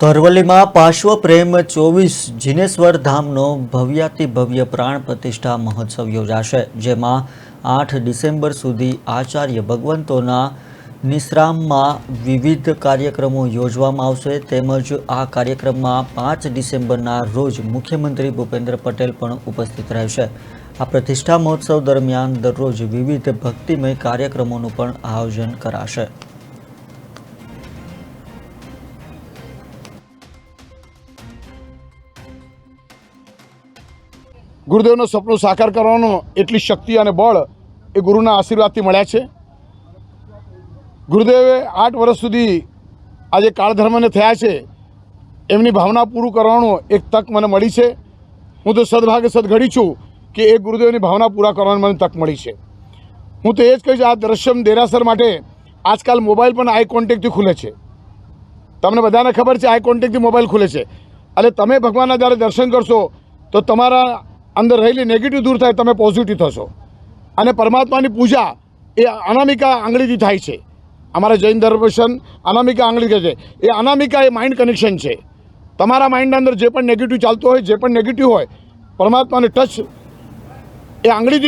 તો અરવલ્લીમાં પાર્શ્વ પ્રેમ 24 જીનેશ્વર ધામનો ભવ્યાતિભવ્ય પ્રાણ પ્રતિષ્ઠા મહોત્સવ યોજાશે, જેમાં 8 ડિસેમ્બર સુધી આચાર્ય ભગવંતોના નિશ્રામમાં વિવિધ કાર્યક્રમો યોજવામાં આવશે. તેમજ આ કાર્યક્રમમાં 5 ડિસેમ્બરના રોજ મુખ્યમંત્રી ભૂપેન્દ્ર પટેલ પણ ઉપસ્થિત રહેશે. આ પ્રતિષ્ઠા મહોત્સવ દરમિયાન દરરોજ વિવિધ ભક્તિમય કાર્યક્રમોનું પણ આયોજન કરાશે. ગુરુદેવનું સપનું સાકાર કરવાનો એટલી શક્તિ અને બળ એ ગુરુના આશીર્વાદથી મળ્યા છે. ગુરુદેવે 8 વર્ષ સુધી આજે કાળધર્મને થયા છે, એમની ભાવના પૂરું કરવાનો એક તક મને મળી છે. હું તો સદભાગ્ય સદઘડી છું કે એ ગુરુદેવની ભાવના પૂરા કરવાની મને તક મળી છે. હું તો એ જ કહીશ, આ દ્રશ્યમ દેરાસર માટે આજકાલ મોબાઈલ પણ આઈ કોન્ટેક્ટથી ખુલે છે. તમને બધાને ખબર છે, આઈ કોન્ટેક્ટથી મોબાઈલ ખુલે છે. એટલે તમે ભગવાનના જ્યારે દર્શન કરશો તો તમારા અંદર રહેલી નેગેટિવ દૂર થાય, તમે પોઝિટિવ થશો. અને પરમાત્માની પૂજા એ અનામિકા આંગળીથી થાય છે. અમારા જૈન ધર્મશન અનામિકા આંગળી કહે છે. એ અનામિકા એ માઇન્ડ કનેક્શન છે. તમારા માઇન્ડના અંદર જે પણ નેગેટિવ ચાલતો હોય, જે પણ નેગેટિવ હોય, પરમાત્માને ટચ એ આંગળીથી